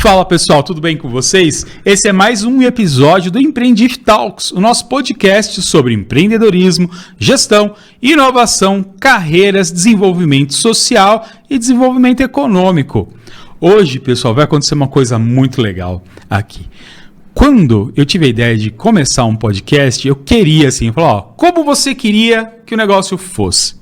Fala pessoal, tudo bem com vocês? Esse é mais um episódio do Empreendif Talks, o nosso podcast sobre empreendedorismo, gestão, inovação, carreiras, desenvolvimento social e desenvolvimento econômico. Hoje, pessoal, vai acontecer uma coisa muito legal aqui. Quando eu tive a ideia de começar um podcast, eu queria assim, falar, como você queria que o negócio fosse?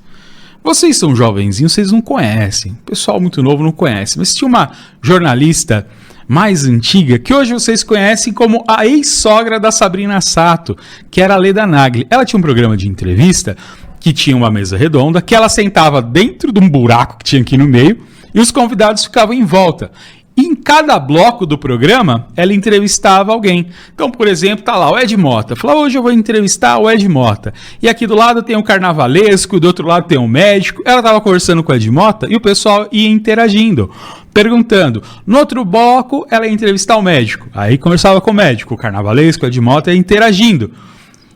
Vocês são jovenzinhos, vocês não conhecem, o pessoal muito novo não conhece, mas tinha uma jornalista mais antiga, que hoje vocês conhecem como a ex-sogra da Sabrina Sato, que era a Leda Nagli. Ela tinha um programa de entrevista que tinha uma mesa redonda, que ela sentava dentro de um buraco que tinha aqui no meio, e os convidados ficavam em volta. E em cada bloco do programa, ela entrevistava alguém. Então, por exemplo, tá lá o Ed Mota. Fala, hoje eu vou entrevistar o Ed Mota. E aqui do lado tem o carnavalesco, do outro lado tem o médico. Ela estava conversando com o Ed Mota e o pessoal ia interagindo, perguntando. No outro bloco, ela ia entrevistar o médico. Aí conversava com o médico, o carnavalesco, o Ed Mota ia interagindo.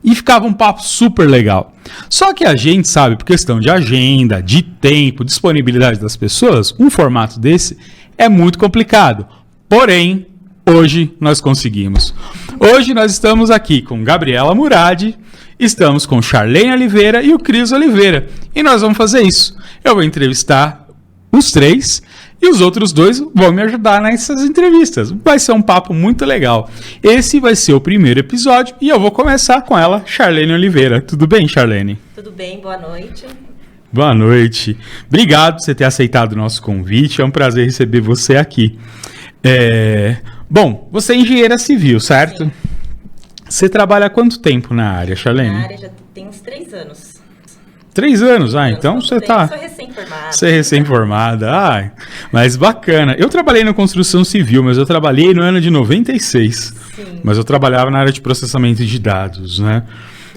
E ficava um papo super legal. Só que a gente sabe, por questão de agenda, de tempo, disponibilidade das pessoas, um formato desse é muito complicado. Porém, hoje nós conseguimos. Hoje nós estamos aqui com Gabriela Murad, estamos com Charlene Oliveira e o Cris Oliveira. E nós vamos fazer isso. Eu vou entrevistar os três e os outros dois vão me ajudar nessas entrevistas. Vai ser um papo muito legal. Esse vai ser o primeiro episódio e eu vou começar com ela, Charlene Oliveira. Tudo bem, Charlene? Tudo bem, boa noite. Boa noite. Obrigado por você ter aceitado o nosso convite. É um prazer receber você aqui. Bom, você é engenheira civil, certo? Sim. Você trabalha há quanto tempo na área, Charlene? Na área já tem uns 3 anos. 3 anos? Então você tá... Sou recém-formada. Você é recém-formada. Mas bacana. Eu trabalhei na construção civil, mas eu trabalhei no ano de 96. Sim. Mas eu trabalhava na área de processamento de dados, né?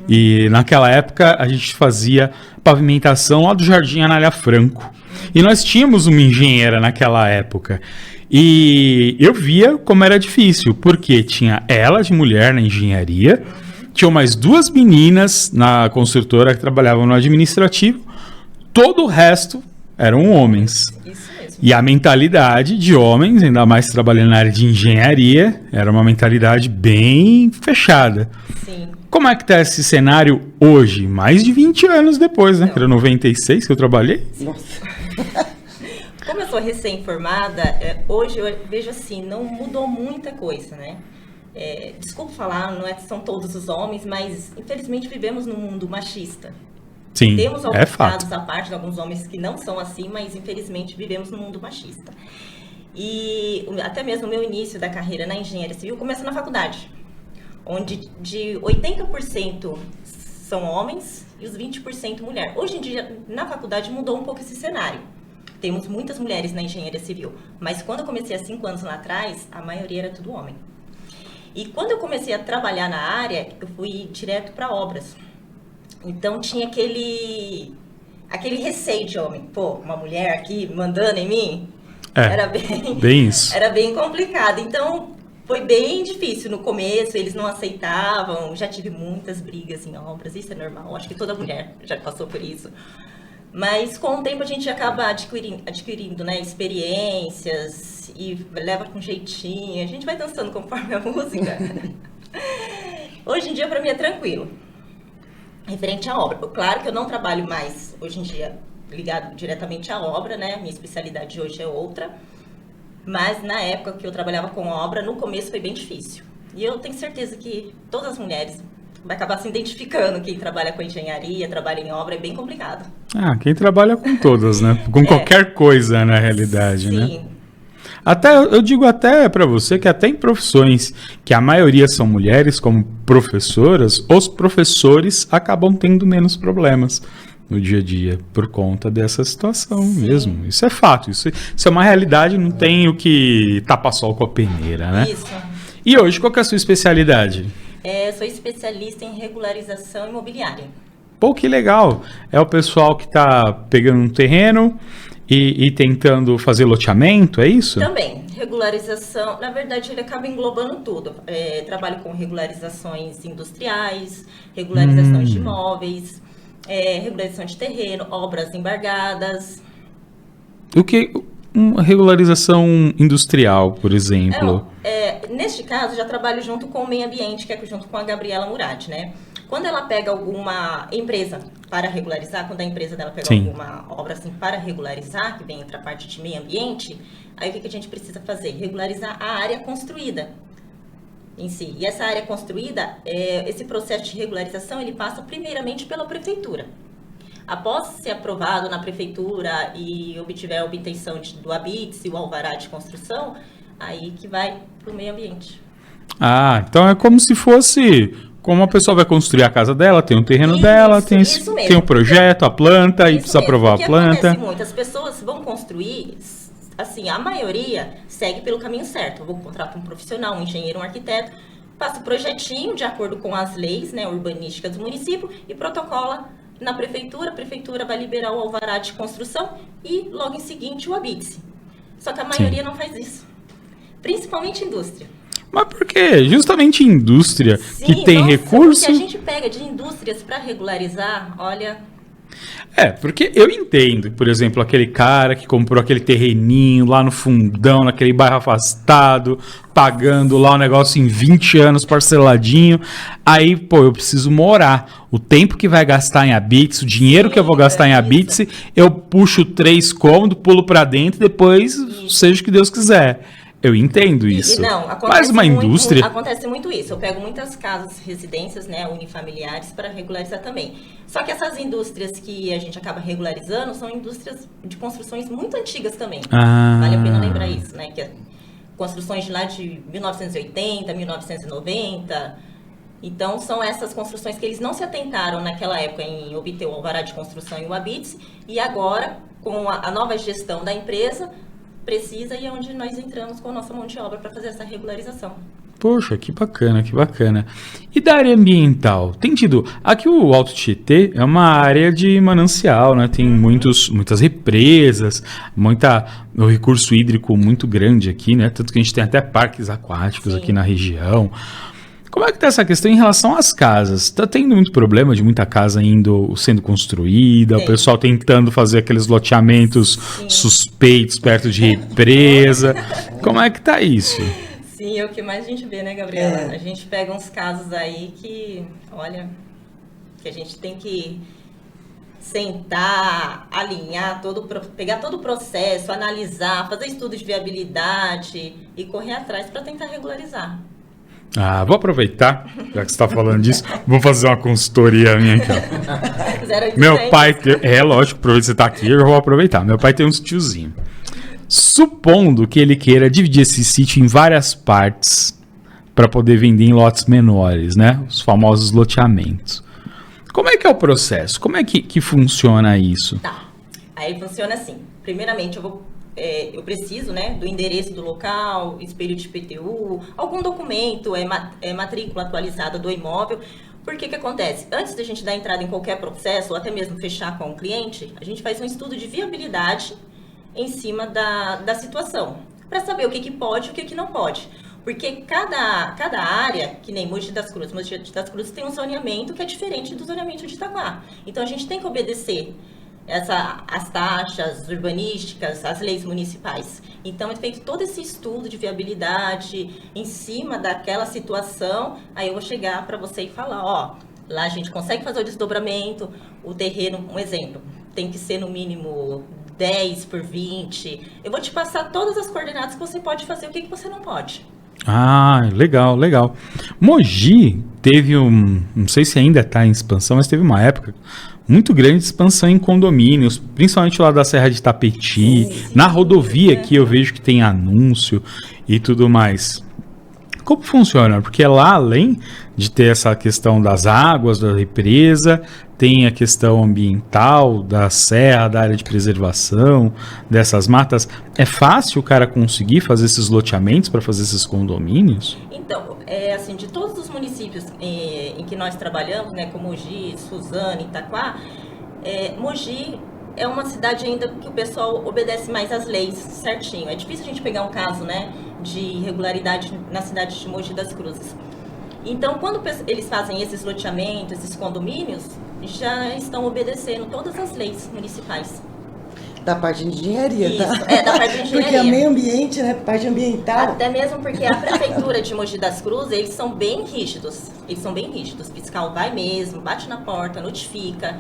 E naquela época a gente fazia pavimentação lá do Jardim Anália Franco. E nós tínhamos uma engenheira naquela época. E eu via como era difícil, porque tinha ela de mulher na engenharia, tinham mais 2 meninas na construtora que trabalhavam no administrativo, todo o resto eram homens. Isso mesmo. E a mentalidade de homens, ainda mais trabalhando na área de engenharia, era uma mentalidade bem fechada. Sim. Como é que tá esse cenário hoje? Mais de 20 anos depois, né? Que era 96 que eu trabalhei. Nossa. Como eu sou recém-formada, hoje eu vejo assim, não mudou muita coisa, né? Desculpa falar, não são todos os homens, mas infelizmente vivemos num mundo machista. Sim, Temos alguns fato. casos à parte de alguns homens que não são assim, mas infelizmente vivemos num mundo machista. E até mesmo o meu início da carreira na engenharia civil começa na faculdade, onde de 80% são homens e os 20% mulher. Hoje em dia, na faculdade, mudou um pouco esse cenário. Temos muitas mulheres na engenharia civil, mas quando eu comecei há 5 anos lá atrás, a maioria era tudo homem. E quando eu comecei a trabalhar na área, eu fui direto para obras. Então tinha aquele receio de homem. Pô, uma mulher aqui mandando em mim? Era bem isso. Era bem complicado. Então foi bem difícil no começo, eles não aceitavam. Já tive muitas brigas em obras, isso é normal. Acho que toda mulher já passou por isso. Mas com o tempo a gente acaba adquirindo, né, experiências e leva com jeitinho. A gente vai dançando conforme a música. Hoje em dia para mim é tranquilo. Referente à obra. Claro que eu não trabalho mais hoje em dia ligado diretamente à obra, né? Minha especialidade hoje é outra. Mas na época que eu trabalhava com obra, no começo foi bem difícil. E eu tenho certeza que todas as mulheres vai acabar se identificando. Quem trabalha com engenharia, trabalha em obra, é bem complicado. Quem trabalha com todas, né? Com qualquer coisa, na realidade, sim, né? Eu digo até para você que até em profissões que a maioria são mulheres, como professoras, os professores acabam tendo menos problemas no dia a dia por conta dessa situação. Sim. Mesmo. Isso é fato, isso é uma realidade, não tem o que tapar sol com a peneira, né? Isso. E hoje, qual que é a sua especialidade? Sou especialista em regularização imobiliária. Pô, que legal! É o pessoal que está pegando um terreno e tentando fazer loteamento, é isso? Também. Regularização, na verdade, ele acaba englobando tudo. Trabalho com regularizações industriais, regularizações de imóveis, regularização de terreno, obras embargadas. uma regularização industrial, por exemplo? Neste caso, já trabalho junto com o meio ambiente, que é junto com a Gabriela Murad, né? Quando ela pega alguma empresa para regularizar, quando a empresa dela pega alguma obra assim para regularizar, que vem entre a parte de meio ambiente, aí o que a gente precisa fazer? Regularizar a área construída em si. E essa área construída, esse processo de regularização, ele passa primeiramente pela prefeitura. Após ser aprovado na prefeitura e obtiver a obtenção do ABITS e o alvará de construção, aí que vai para o meio ambiente. Ah, então é como se fosse... Como a pessoa vai construir a casa dela, tem o terreno dela, tem o projeto, a planta, e precisa aprovar a planta. Acontece muito, as pessoas vão construir, assim, a maioria segue pelo caminho certo. Eu vou contratar um profissional, um engenheiro, um arquiteto, passa o projetinho de acordo com as leis, né, urbanísticas do município e protocola na prefeitura. A prefeitura vai liberar o alvará de construção e logo em seguinte o ABITS. Só que a maioria não faz isso, principalmente indústria. Mas por quê? Justamente indústria que tem recurso... Porque a gente pega de indústrias para regularizar, olha... Porque eu entendo, por exemplo, aquele cara que comprou aquele terreninho lá no fundão, naquele bairro afastado, pagando lá o negócio em 20 anos parceladinho. Aí, eu preciso morar. O tempo que vai gastar em ABITS, o dinheiro que eu vou gastar em ABITS, eu puxo 3 cômodos, pulo para dentro e depois seja o que Deus quiser. Eu entendo isso. Mas uma indústria... Acontece muito isso. Eu pego muitas casas, residências, né, unifamiliares, para regularizar também. Só que essas indústrias que a gente acaba regularizando são indústrias de construções muito antigas também. Vale a pena lembrar isso, né? Que construções de lá de 1980, 1990. Então, são essas construções que eles não se atentaram naquela época em obter o alvará de construção e o ABITS. E agora, com a nova gestão da empresa... precisa e é onde nós entramos com a nossa mão de obra para fazer essa regularização. Poxa, que bacana, que bacana. E da área ambiental? Tem tido... Aqui o Alto Tietê é uma área de manancial, né? Tem muitas represas, o recurso hídrico muito grande aqui, né? Tanto que a gente tem até parques aquáticos aqui na região. Como é que está essa questão em relação às casas? Está tendo muito problema de muita casa sendo construída, o pessoal tentando fazer aqueles loteamentos suspeitos perto de represa. Como é que está isso? Sim, é o que mais a gente vê, né, Gabriela? A gente pega uns casos aí que, olha, que a gente tem que sentar, alinhar, pegar todo o processo, analisar, fazer estudo de viabilidade e correr atrás para tentar regularizar. Vou aproveitar, já que você está falando disso, vou fazer uma consultoria minha aqui. Meu pai, lógico, aproveita que você está aqui, eu vou aproveitar. Meu pai tem uns tiozinhos. Supondo que ele queira dividir esse sítio em várias partes para poder vender em lotes menores, né? Os famosos loteamentos. Como é que é o processo? Como é que funciona isso? Tá, aí funciona assim. Primeiramente, eu preciso, né, do endereço do local, espelho de IPTU, algum documento, matrícula atualizada do imóvel. Porque que acontece? Antes da gente dar entrada em qualquer processo, ou até mesmo fechar com o cliente, a gente faz um estudo de viabilidade em cima da situação, para saber o que pode e o que não pode. Porque cada área, que nem Mogi das Cruzes, tem um zoneamento que é diferente do zoneamento de Itaquá. Então, a gente tem que obedecer as taxas urbanísticas, as leis municipais. Então, é feito todo esse estudo de viabilidade em cima daquela situação. Aí eu vou chegar para você e falar, lá a gente consegue fazer o desdobramento, o terreno, um exemplo, tem que ser no mínimo 10 por 20. Eu vou te passar todas as coordenadas que você pode fazer, o que você não pode. Legal, legal. Mogi teve não sei se ainda está em expansão, mas teve uma época muito grande de expansão em condomínios, principalmente lá da Serra de Itapetí, na rodovia que eu vejo que tem anúncio e tudo mais. Como funciona? Porque lá, além de ter essa questão das águas, da represa, tem a questão ambiental, da serra, da área de preservação, dessas matas. É fácil o cara conseguir fazer esses loteamentos para fazer esses condomínios? Então, assim, de todos os municípios em que nós trabalhamos, né, como Mogi, Suzano, Itaquá, Mogi é uma cidade ainda que o pessoal obedece mais às leis certinho. É difícil a gente pegar um caso, né, de irregularidade na cidade de Mogi das Cruzes. Então, quando eles fazem esses loteamentos, esses condomínios, já estão obedecendo todas as leis municipais. Da parte de engenharia, Isso, tá? da parte de engenharia. Porque é meio ambiente, né? Parte ambiental. Até mesmo porque a prefeitura de Mogi das Cruzes, eles são bem rígidos. O fiscal vai mesmo, bate na porta, notifica.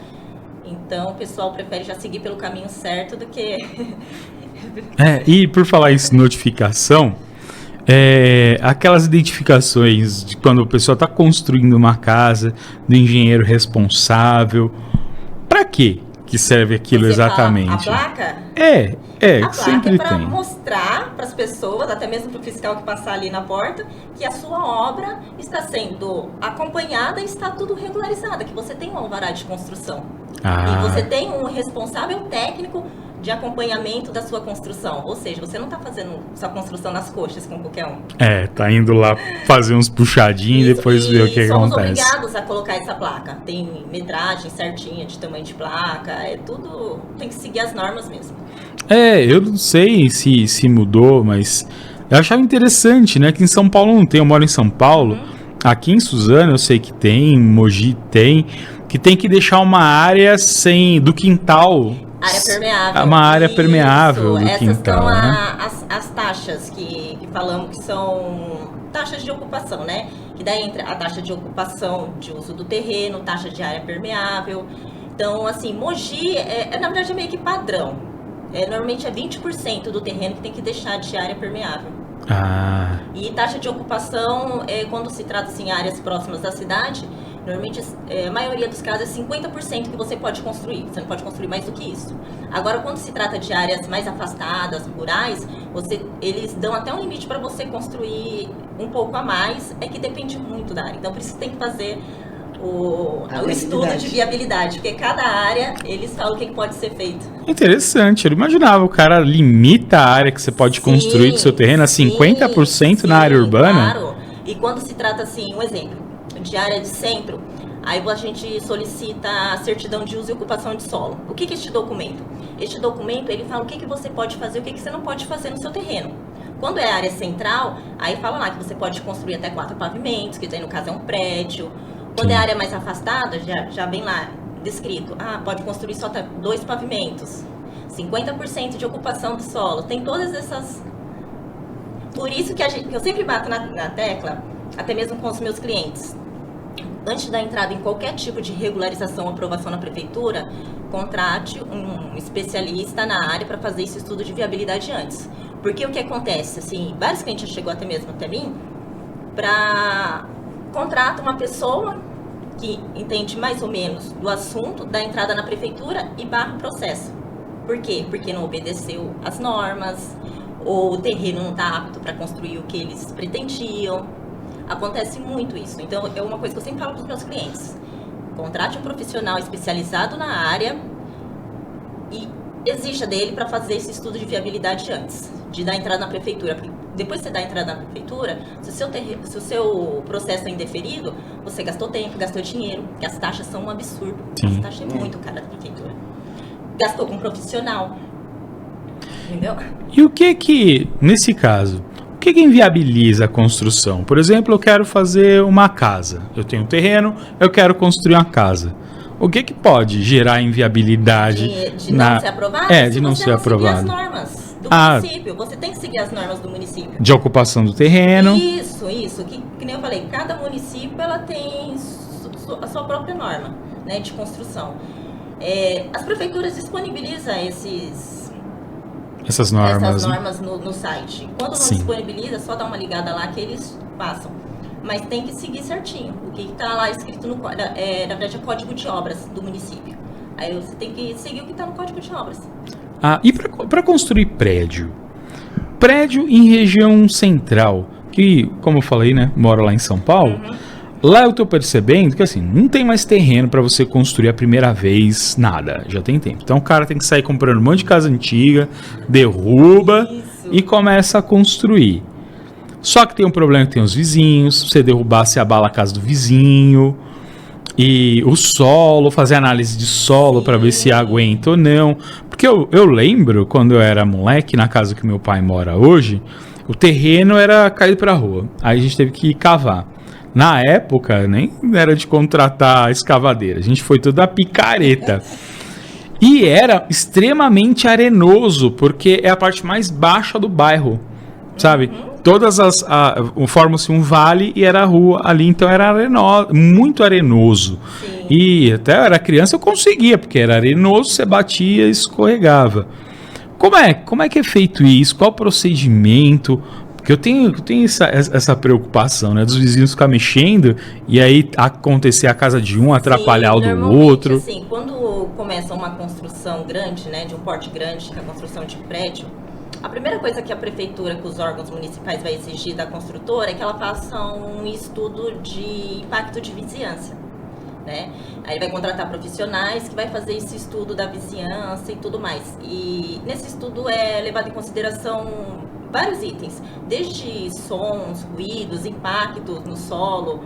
Então, o pessoal prefere já seguir pelo caminho certo do que... E por falar isso, notificação, aquelas identificações de quando a pessoa está construindo uma casa, do engenheiro responsável, para quê que serve aquilo exatamente? A placa? A placa sempre é para tem. mostrar para as pessoas, até mesmo para o fiscal que passar ali na porta, que a sua obra está sendo acompanhada e está tudo regularizada, que você tem um alvará de construção. E você tem um responsável técnico de acompanhamento da sua construção. Ou seja, você não está fazendo sua construção nas coxas com qualquer um. Tá indo lá fazer uns puxadinhos e depois ver o que somos acontece. Obrigados a colocar essa placa. Tem metragem certinha de tamanho de placa, tudo tem que seguir as normas mesmo. Eu não sei se mudou, mas eu achava interessante, né? Que em São Paulo não tem, eu moro em São Paulo. Aqui em Suzano eu sei que tem, em Mogi tem, que tem que deixar uma área do quintal. Área permeável. Uma área permeável do Essas quintal, são né? as taxas que falamos que são taxas de ocupação, né? Que daí entra a taxa de ocupação de uso do terreno, taxa de área permeável. Então, assim, Mogi, na verdade, é meio que padrão. Normalmente é 20% do terreno que tem que deixar de área permeável. E taxa de ocupação, quando se trata assim, áreas próximas da cidade, normalmente a maioria dos casos é 50% que você pode construir. Você não pode construir mais do que isso. Agora, quando se trata de áreas mais afastadas, rurais, eles dão até um limite para você construir um pouco a mais, que depende muito da área. Então, por isso tem que fazer o estudo de viabilidade, porque cada área, eles falam o que pode ser feito. Interessante, eu não imaginava, o cara limita a área que você pode construir do seu terreno a 50% na área urbana? Claro, e quando se trata assim, um exemplo, de área de centro, aí a gente solicita a certidão de uso e ocupação de solo. O que é este documento? Este documento, ele fala o que você pode fazer e o que você não pode fazer no seu terreno. Quando é área central, aí fala lá que você pode construir até 4 pavimentos, que daí no caso é um prédio. Quando é área mais afastada, já vem lá descrito, pode construir só até 2 pavimentos, 50% de ocupação do solo, tem todas essas... Por isso que eu sempre bato na tecla, até mesmo com os meus clientes, antes da entrada em qualquer tipo de regularização ou aprovação na prefeitura, contrate um especialista na área para fazer esse estudo de viabilidade antes. Porque o que acontece, assim, vários clientes já chegou até mesmo até mim, contrata uma pessoa que entende mais ou menos do assunto, da entrada na prefeitura e barra o processo. Por quê? Porque não obedeceu as normas, ou o terreno não está apto para construir o que eles pretendiam. Acontece muito isso. Então, é uma coisa que eu sempre falo para os meus clientes. Contrate um profissional especializado na área e exija dele para fazer esse estudo de viabilidade antes de dar entrada na prefeitura. Porque depois que você dá entrada na prefeitura, se o seu processo é indeferido, você gastou tempo, gastou dinheiro, porque as taxas são um absurdo. As taxas é muito cara da prefeitura. Gastou com um profissional. Entendeu? E o que, nesse caso, o que inviabiliza a construção? Por exemplo, eu quero fazer uma casa. Eu tenho um terreno, eu quero construir uma casa. O que pode gerar inviabilidade? De não ser aprovado? De não ser aprovado. Seguir as normas do município. Você tem que seguir as normas do município. De ocupação do terreno. Isso. Que nem eu falei, cada município ela tem a sua própria norma, né, de construção. As prefeituras disponibilizam essas normas no site. Quando não disponibiliza, só dá uma ligada lá que eles passam. Mas tem que seguir certinho. O que está lá escrito na verdade, é código de obras do município. Aí você tem que seguir o que está no código de obras. E para construir prédio em região central, que, como eu falei, né, moro lá em São Paulo, lá eu tô percebendo que assim, não tem mais terreno para você construir a primeira vez, nada, já tem tempo. Então o cara tem que sair comprando um monte de casa antiga, derruba e começa a construir. Só que tem um problema que tem os vizinhos, se você derrubar, você abala a casa do vizinho, e o solo, fazer análise de solo para ver se aguenta ou não. Porque eu lembro, quando eu era moleque, na casa que meu pai mora hoje, o terreno era caído para a rua, aí a gente teve que cavar. Na época, nem era de contratar escavadeira, a gente foi tudo a picareta. E era extremamente arenoso, porque é a parte mais baixa do bairro, sabe? Todas forma-se um vale e era a rua ali, então era muito arenoso. Sim. E até eu era criança, eu conseguia, porque era arenoso, você batia e escorregava. Como é que é feito isso? Qual o procedimento? Porque eu tenho essa preocupação, né? Dos vizinhos ficar mexendo e aí acontecer a casa de um, atrapalhar o do normalmente, outro. Assim, quando começa uma construção grande, né, de um porte grande, que é a construção de prédio, a primeira coisa que a prefeitura, que os órgãos municipais vai exigir da construtora é que ela faça um estudo de impacto de vizinhança, né? Aí vai contratar profissionais que vai fazer esse estudo da vizinhança e tudo mais. E nesse estudo é levado em consideração vários itens, desde sons, ruídos, impactos no solo,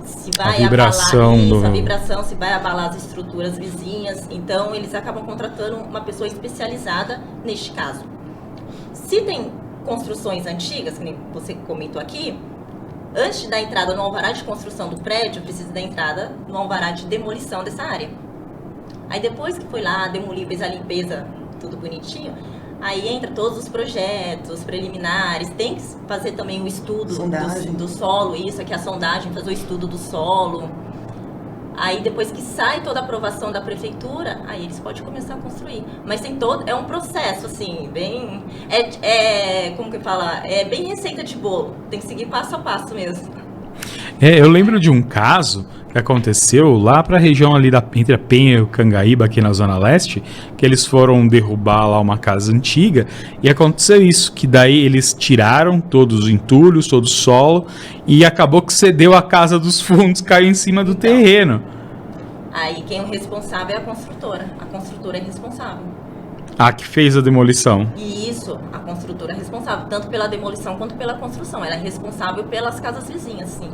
se vai A vibração abalar do... a vibração, se vai abalar as estruturas vizinhas. Então eles acabam contratando uma pessoa especializada neste caso. Se tem construções antigas, que nem você comentou aqui, antes da entrada no alvará de construção do prédio, precisa da entrada no alvará de demolição dessa área. Aí depois que foi lá, demoliu, fez a limpeza, tudo bonitinho, aí entra todos os projetos preliminares, tem que fazer também o estudo do solo, isso aqui é a sondagem, fazer o estudo do solo. Aí depois que sai toda a aprovação da prefeitura, aí eles podem começar a construir. Mas tem é um processo, assim, bem... como que fala? É bem receita de bolo. Tem que seguir passo a passo mesmo. Eu lembro de um caso que aconteceu lá para a região ali entre a Penha e o Cangaíba, aqui na Zona Leste, que eles foram derrubar lá uma casa antiga, e aconteceu isso, que daí eles tiraram todos os entulhos, todo o solo, e acabou que cedeu a casa dos fundos, caiu em cima do terreno. Aí quem é o responsável é a construtora. A construtora é responsável. A que fez a demolição. E isso, a construtora é responsável, tanto pela demolição quanto pela construção. Ela é responsável pelas casas vizinhas, sim.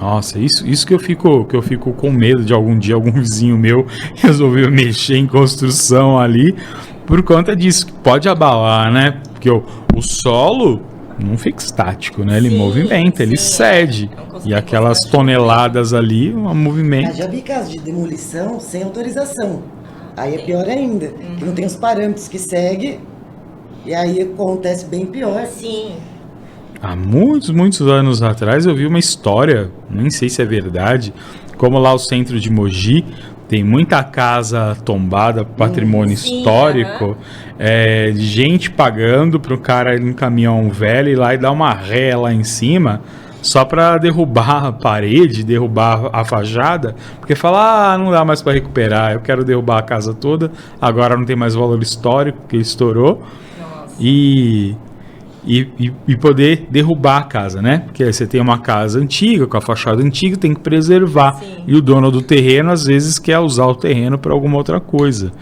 Nossa, isso que eu fico com medo de algum dia algum vizinho meu resolver mexer em construção ali por conta disso, que pode abalar, né? Porque o solo não fica estático, né? Ele movimenta, ele cede. E aquelas toneladas ali, um movimento. Mas já vi casos de demolição sem autorização. Aí é pior ainda, que não tem os parâmetros que segue, e aí acontece bem pior. Sim. Há muitos anos atrás eu vi uma história, nem sei se é verdade, como lá o centro de Mogi tem muita casa tombada, patrimônio histórico, de gente pagando para o cara ir num caminhão velho ir lá e dar uma ré lá em cima, só para derrubar a parede, derrubar a fachada, porque fala, não dá mais para recuperar, eu quero derrubar a casa toda, agora não tem mais valor histórico, porque estourou. Nossa. E poder derrubar a casa, né? Porque aí você tem uma casa antiga, com a fachada antiga, tem que preservar. Sim. E o dono do terreno, às vezes, quer usar o terreno para alguma outra coisa.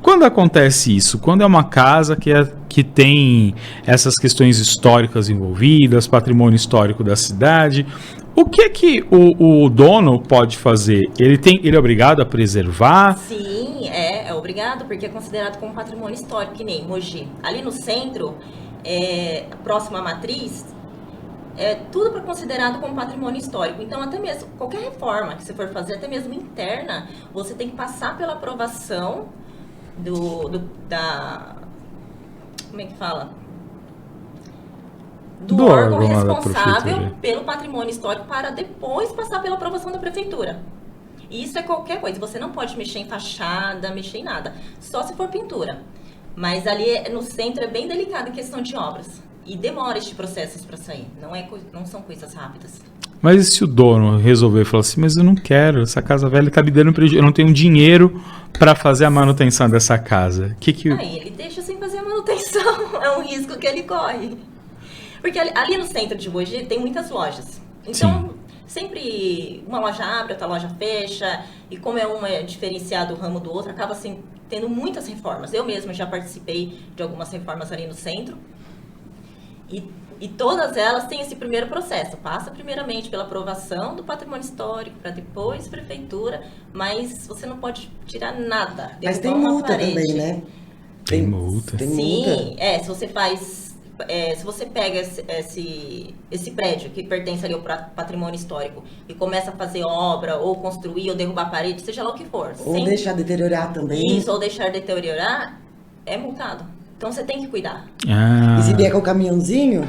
Quando acontece isso? Quando é uma casa que tem essas questões históricas envolvidas, patrimônio histórico da cidade, o que o dono pode fazer? Ele é obrigado a preservar? Sim, é obrigado, porque é considerado como patrimônio histórico, que nem Mogi. Ali no centro... próximo à matriz, tudo para considerado como patrimônio histórico. Então, até mesmo, qualquer reforma que você for fazer, até mesmo interna, você tem que passar pela aprovação como é que fala? Do órgão responsável pelo patrimônio histórico para depois passar pela aprovação da prefeitura. E isso é qualquer coisa, você não pode mexer em fachada, mexer em nada, só se for pintura. Mas ali no centro é bem delicado em questão de obras. E demora este processo para sair. Não são coisas rápidas. Mas e se o dono resolver falar assim, mas eu não quero, essa casa velha está me dando prejuízo, eu não tenho dinheiro para fazer a manutenção dessa casa. Aí ele deixa sem fazer a manutenção. É um risco que ele corre. Porque ali no centro de Mogi tem muitas lojas. Então, sempre uma loja abre, outra loja fecha. E como um é diferenciado do ramo do outro, acaba assim, tendo muitas reformas. Eu mesma já participei de algumas reformas ali no centro. E todas elas têm esse primeiro processo. Passa primeiramente pela aprovação do patrimônio histórico, para depois prefeitura, mas você não pode tirar nada. Mas tem multa também, né? Tem multa. Tem Sim, multa. se você faz se você pega esse prédio que pertence ali ao patrimônio histórico e começa a fazer obra, ou construir, ou derrubar a parede, seja lá o que for. Ou deixar deteriorar também. Isso, ou deixar deteriorar, é multado. Então você tem que cuidar. E se vier com o caminhãozinho...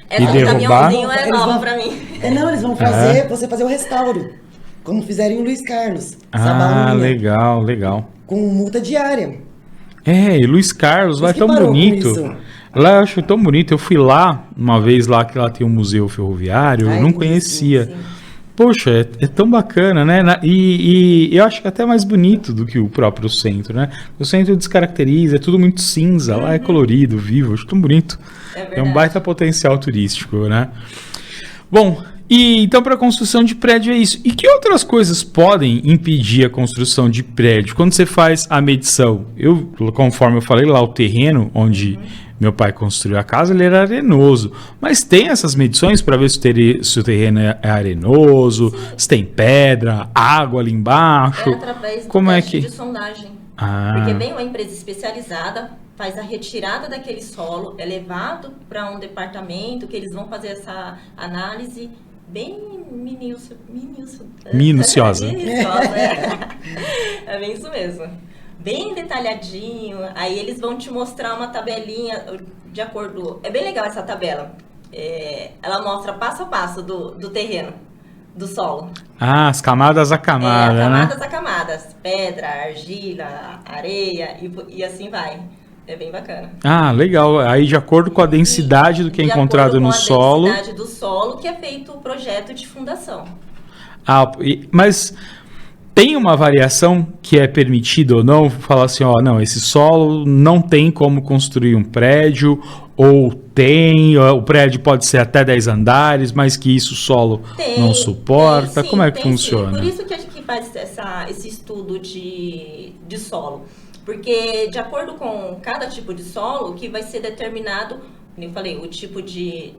Essa do caminhãozinho é nova pra mim. Não, eles vão você fazer o restauro. Como fizeram em Luiz Carlos. Legal. Com multa diária. E Luiz Carlos, lá é tão bonito. Lá eu acho tão bonito. Eu fui lá uma vez lá, que lá tem um museu ferroviário, eu não conhecia. Sim. Poxa, é tão bacana, né? E eu acho que é até mais bonito do que o próprio centro, né? O centro descaracteriza, é tudo muito cinza, lá é colorido, vivo, acho tão bonito. É um baita potencial turístico, né? Bom, e então para a construção de prédio é isso. E que outras coisas podem impedir a construção de prédio? Quando você faz a medição, conforme eu falei lá, o terreno onde meu pai construiu a casa, ele era arenoso. Mas tem essas medições para ver se o terreno é arenoso, se tem pedra, água ali embaixo? É através do teste de sondagem. Porque vem uma empresa especializada, faz a retirada daquele solo, é levado para um departamento que eles vão fazer essa análise bem minuciosa. É bem isso mesmo. Bem detalhadinho, aí eles vão te mostrar uma tabelinha de acordo... É bem legal essa tabela. Ela mostra passo a passo do terreno, do solo. As camadas a camada, camadas a camadas. Pedra, argila, areia e assim vai. É bem bacana. Legal. Aí de acordo com a densidade do que é encontrado no solo... De acordo com a densidade do solo que é feito o projeto de fundação. Mas... Tem uma variação que é permitida ou não? Falar assim, não, esse solo não tem como construir um prédio, ou o prédio pode ser até 10 andares, mas que isso o solo não suporta. Sim, como é que funciona? Sim. Por isso que a gente faz esse estudo de solo. Porque de acordo com cada tipo de solo, que vai ser determinado, como eu falei, o tipo de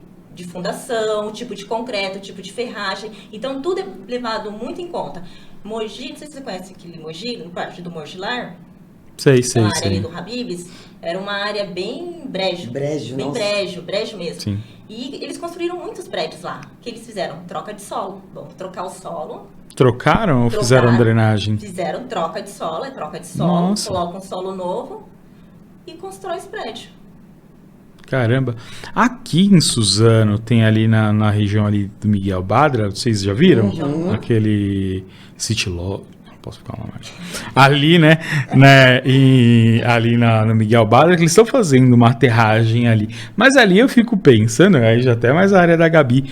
fundação, o tipo de concreto, o tipo de ferragem. Então tudo é levado muito em conta. Mogi, não sei se você conhece aquele Mogi, no parte do Morgilar. Sei. A área ali do Habib's, era uma área bem brejo. Bem brejo mesmo. Sim. E eles construíram muitos prédios lá. O que eles fizeram? Troca de solo. Vamos trocar o solo. Trocaram ou fizeram drenagem? Fizeram troca de solo, Nossa. Colocam um solo novo e constrói esse prédio. Caramba. Aqui em Suzano, tem ali na região ali do Miguel Badra, vocês já viram? Aquele City Law, não posso falar mais. Ali, né ali no Miguel Badra, que eles estão fazendo uma aterragem ali. Mas ali eu fico pensando, aí já até mais a área da Gabi,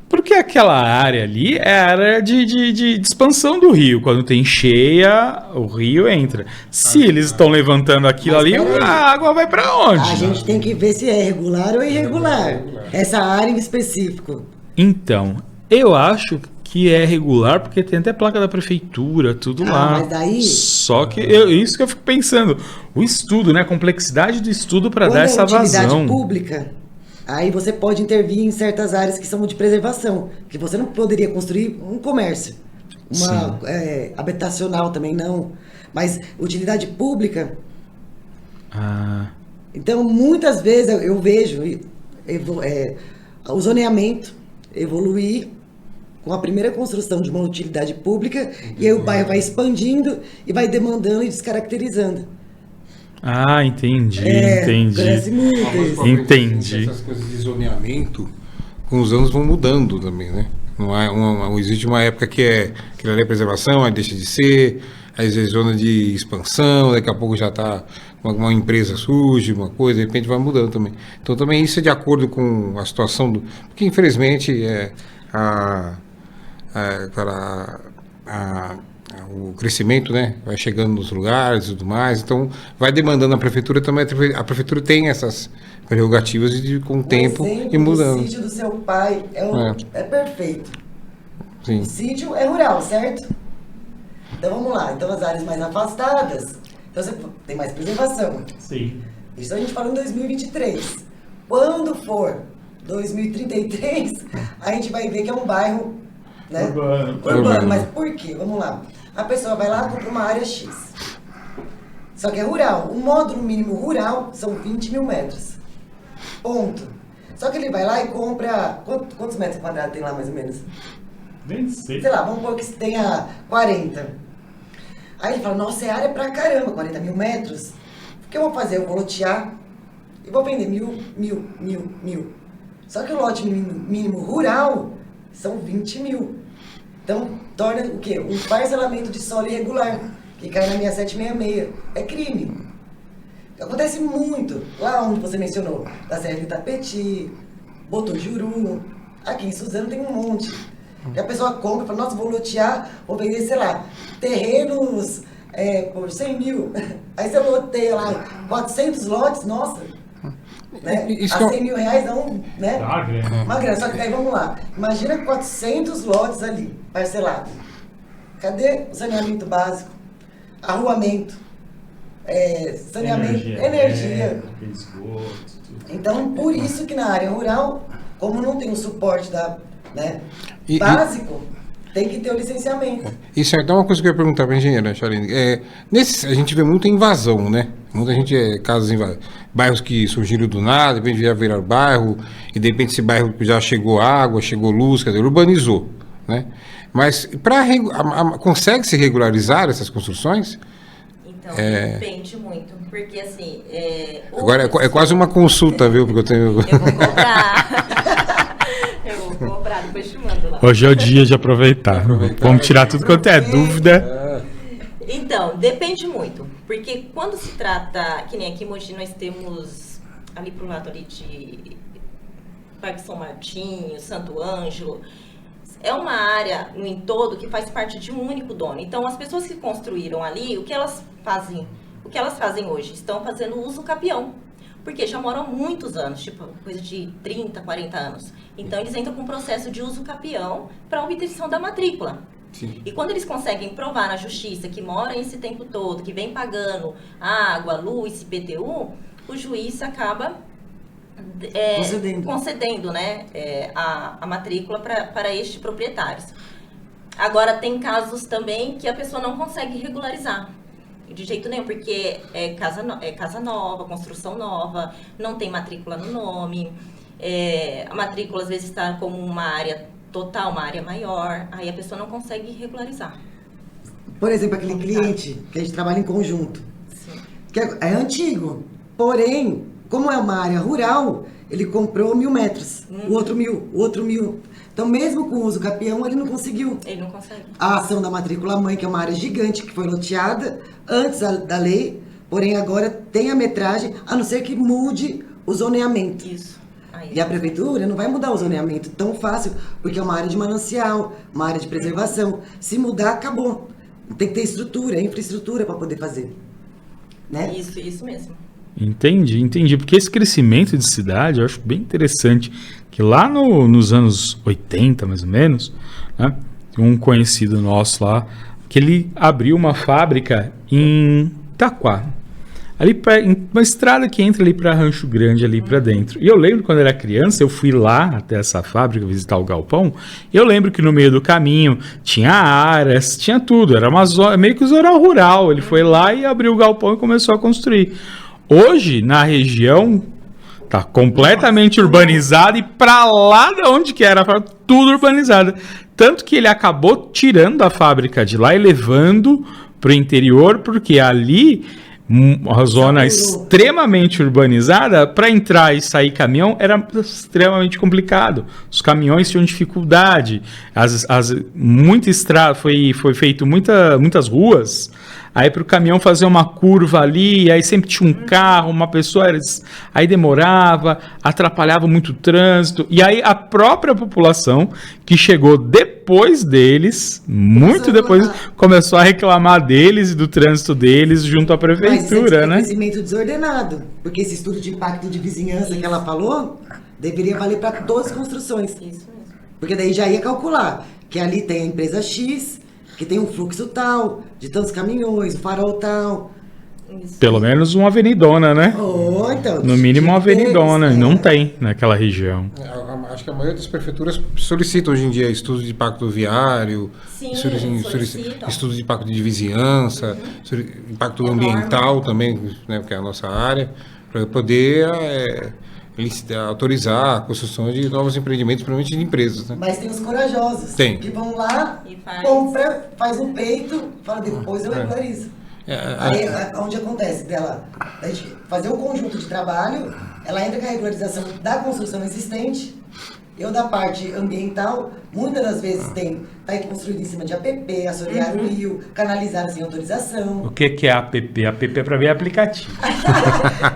porque aquela área ali é a área de expansão do rio. Quando tem cheia, o rio entra. Se eles estão levantando aquilo ali, a água vai para onde? A gente tem que ver se é regular ou irregular. Essa área em específico. Então, eu acho que é regular, porque tem até placa da prefeitura, tudo lá. Mas daí... Só que isso que eu fico pensando. O estudo, né? A complexidade do estudo para dar essa vazão. Utilidade pública... Aí você pode intervir em certas áreas que são de preservação, que você não poderia construir um comércio, uma habitacional também não, mas utilidade pública. Então, muitas vezes eu vejo o zoneamento evoluir com a primeira construção de uma utilidade pública, e aí o bairro vai expandindo e vai demandando e descaracterizando. Entendi. Cresce muito. Entendi. Essas coisas de zoneamento, com os anos vão mudando também, né? Não existe uma época que é preservação, aí deixa de ser, aí é zona de expansão, daqui a pouco já está uma empresa surge, uma coisa, de repente vai mudando também. Então também isso é de acordo com a situação porque infelizmente o crescimento, né, vai chegando nos lugares e tudo mais, então vai demandando a prefeitura também. A prefeitura tem essas prerrogativas com o tempo e mudando. O sítio do seu pai é perfeito. Sim. O sítio é rural, certo? Então vamos lá. Então as áreas mais afastadas, então você tem mais preservação. Sim. Isso a gente fala em 2023. Quando for 2033, a gente vai ver que é um bairro, né? Urbano. Mas por quê? Vamos lá. A pessoa vai lá e compra uma área X. Só que é rural. O módulo mínimo rural são 20 mil metros. Ponto. Só que ele vai lá e compra... Quantos metros quadrados tem lá, mais ou menos? Nem sei. Sei lá, vamos pôr que tenha 40. Aí ele fala, nossa, é área pra caramba, 40 mil metros. O que eu vou fazer? Eu vou lotear e vou vender 1.000. Só que o lote mínimo rural são 20 mil. Então, torna o quê? Um parcelamento de solo irregular, que cai na minha 766. É crime. Acontece muito. Lá onde você mencionou, da Serra de Itapetí, Botojuru, aqui em Suzano tem um monte. E a pessoa compra e fala, nossa, vou lotear, vou vender, sei lá, terrenos por 100 mil. Aí você loteia lá 400 lotes, nossa, né? A 100 mil reais não, né? Uma grana. Só que daí vamos lá, imagina 400 lotes ali, parcelados. Cadê o saneamento básico? Arruamento, saneamento, energia. Esgoto, tudo. Então, por isso que na área rural, como não tem o suporte básico, tem que ter o licenciamento. Isso é até uma coisa que eu ia perguntar para a engenheira, Charlene. A gente vê muita invasão, né? Muita gente, casas em bairros que surgiram do nada, de repente já viraram bairro, e de repente esse bairro já chegou água, chegou luz, quer dizer, urbanizou, né? Mas consegue se regularizar essas construções? Então, depende muito, porque assim... Agora é quase uma consulta, viu? Porque eu tenho... Eu vou cobrar. Eu vou cobrar, depois te mando lá. Hoje é o dia de aproveitar. Vamos tirar tudo quanto é dúvida. Então, depende muito, porque quando se trata, que nem aqui em Mogi nós temos ali pro lado ali de Parque São Martinho, Santo Ângelo, é uma área no entorno que faz parte de um único dono. Então, as pessoas que construíram ali, o que elas fazem hoje? Estão fazendo uso capião, porque já moram há muitos anos, tipo coisa de 30, 40 anos. Então, eles entram com um processo de uso capião para obtenção da matrícula. Sim. E quando eles conseguem provar na justiça que moram esse tempo todo, que vem pagando água, luz, IPTU, o juiz acaba concedendo, né, a matrícula para estes proprietários. Agora, tem casos também que a pessoa não consegue regularizar. De jeito nenhum, porque é casa nova, construção nova, não tem matrícula no nome, a matrícula às vezes está como uma área total, uma área maior, aí a pessoa não consegue regularizar. Por exemplo, aquele cliente que a gente trabalha em conjunto, Sim. que é antigo, porém, como é uma área rural, ele comprou 1.000 metros, o outro 1.000. Então, mesmo com o uso capião, ele não conseguiu. Ele não consegue. A ação da matrícula mãe, que é uma área gigante, que foi loteada antes da lei, porém agora tem a metragem, a não ser que mude o zoneamento. Isso. Aí, E a prefeitura não vai mudar o zoneamento tão fácil, porque é uma área de manancial, uma área de preservação. Se mudar, acabou. Tem que ter estrutura, infraestrutura para poder fazer. Né? Isso mesmo. Entendi. Porque esse crescimento de cidade eu acho bem interessante. Que lá nos anos 80, mais ou menos, né, um conhecido nosso lá, que ele abriu uma fábrica em Itaquá. Ali uma estrada que entra ali para Rancho Grande, ali para dentro. E eu lembro quando eu era criança, eu fui lá até essa fábrica visitar o galpão. E eu lembro que no meio do caminho tinha aras, tinha tudo. Era uma zona, meio que zona rural. Ele foi lá e abriu o galpão e começou a construir. Hoje, na região, tá completamente urbanizado e para lá de onde que era, tudo urbanizado. Tanto que ele acabou tirando a fábrica de lá e levando para o interior, porque ali, uma zona extremamente urbanizada, para entrar e sair caminhão era extremamente complicado. Os caminhões tinham dificuldade, muita estrada, foi feito muitas ruas. Aí para o caminhão fazer uma curva ali, aí sempre tinha um carro, uma pessoa, aí demorava, atrapalhava muito o trânsito. E aí a própria população que chegou depois deles, muito depois, começou a reclamar deles e do trânsito deles junto à prefeitura, né? Crescimento desordenado, porque esse estudo de impacto de vizinhança que ela falou, deveria valer para todas as construções. Isso mesmo. Porque daí já ia calcular que ali tem a empresa X, que tem um fluxo tal, de tantos caminhões, o farol tal. Isso. Pelo menos uma avenidona, né? Então, No mínimo uma avenidona, deles, não tem naquela região. Acho que a maioria das prefeituras solicita hoje em dia estudos de impacto viário, Sim, estudos de impacto de vizinhança, impacto ambiental também, né, que é a nossa área, para poder autorizar a construção de novos empreendimentos, principalmente de empresas, né? Mas tem os corajosos Tem. que vão lá, E faz. compra, faz o peito, fala, depois eu regularizo. Aí, onde acontece dela, a gente fazer um conjunto de trabalho, ela entra com a regularização da construção existente, eu da parte ambiental, muitas das vezes tá construído em cima de APP, assorear o rio, canalizar sem autorização. O que é APP? APP é para ver aplicativo.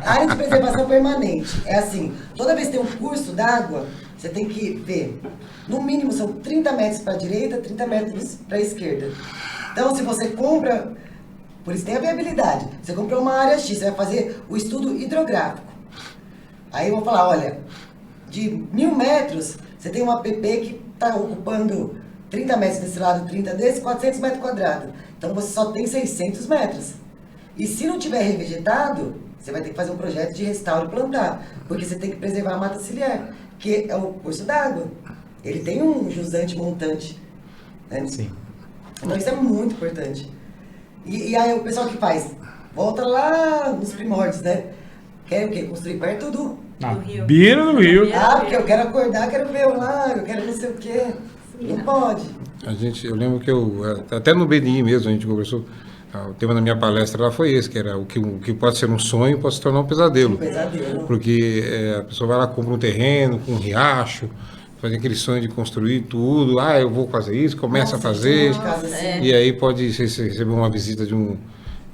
Área de preservação permanente. É assim, toda vez que tem um curso d'água, você tem que ver, no mínimo são 30 metros para a direita, 30 metros para a esquerda. Então, se você compra, por isso tem a viabilidade, você comprou uma área X, você vai fazer o estudo hidrográfico. Aí eu vou falar, olha, de 1.000 metros, você tem um APP que está ocupando 30 metros desse lado, 30 desse, 400 metros quadrados. Então você só tem 600 metros. E se não tiver revegetado, você vai ter que fazer um projeto de restauro e plantar, porque você tem que preservar a mata ciliar, que é o curso d'água. Ele tem um jusante montante, né? Sim. Então isso é muito importante. E aí o pessoal que faz, volta lá nos primórdios, né? Quer o quê? Construir perto do... Na rio. beira do rio. Ah, porque eu quero acordar, quero ver o lago, eu quero não sei o quê. Não pode. Eu lembro que até no BNI mesmo, a gente conversou, o tema da minha palestra lá foi esse, que era o que pode ser um sonho pode se tornar um pesadelo. Um pesadelo. Porque a pessoa vai lá, compra um terreno com um riacho, faz aquele sonho de construir tudo, eu vou fazer isso, começa a fazer, de casa assim. e aí pode receber uma visita de um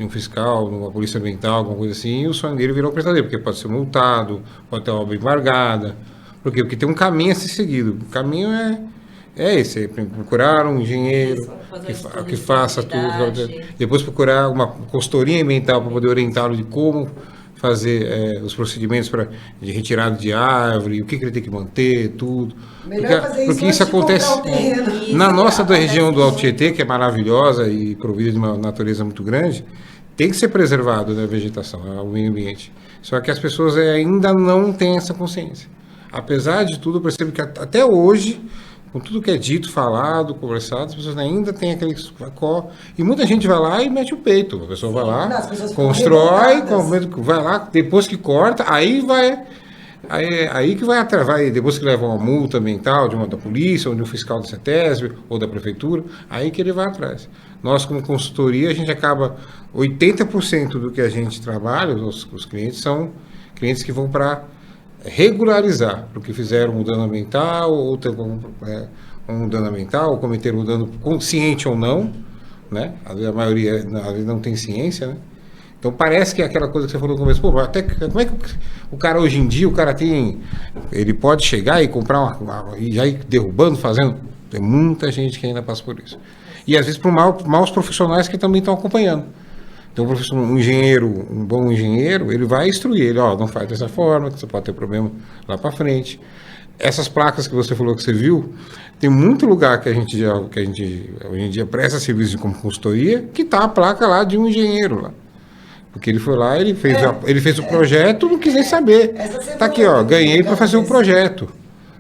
fiscal, de uma polícia ambiental, alguma coisa assim, e o sonho dele virou um pesadelo, porque pode ser multado, pode ter uma obra embargada, porque tem um caminho a ser seguido. O caminho é esse, é procurar um engenheiro Isso, fazer um que estudo de faça tudo, viabilidade. depois procurar uma consultoria ambiental para poder orientá-lo de como fazer os procedimentos de retirada de árvore, o que ele tem que manter, tudo. Melhor fazer porque isso isso antes de acontece comprar o terreno. na nossa acontece região do Alto muito. Tietê, que é maravilhosa e provida de uma natureza muito grande, tem que ser preservado da vegetação, o meio ambiente. Só que as pessoas ainda não têm essa consciência. Apesar de tudo, eu percebo que até hoje, com tudo que é dito, falado, conversado, as pessoas ainda têm aquele... E muita gente vai lá e mete o peito. A pessoa vai lá, as pessoas ficam constrói, revoltadas. vai lá, depois que corta, aí que vai atrás, depois que leva uma multa ambiental da polícia, ou de um fiscal da CETESB, ou da prefeitura, aí que ele vai atrás. Nós, como consultoria, a gente acaba 80% do que a gente trabalha, os clientes são clientes que vão para regularizar, porque fizeram um dano ambiental, ou um dano ambiental, ou cometeram um dano consciente ou não, né? A maioria às vezes não tem ciência, né? Então parece que é aquela coisa que você falou no começo, até como é que o cara hoje em dia, ele pode chegar e comprar e já ir derrubando, fazendo, tem muita gente que ainda passa por isso. E às vezes por maus profissionais que também estão acompanhando. Então um bom engenheiro, ele vai instruir ele, não faz dessa forma, que você pode ter problema lá para frente. Essas placas que você falou que você viu, tem muito lugar que a gente hoje em dia presta serviço como consultoria, que tá a placa lá de um engenheiro lá. Porque ele foi lá, ele fez o projeto, não quis nem saber. Tá aqui, ganhei para fazer o projeto.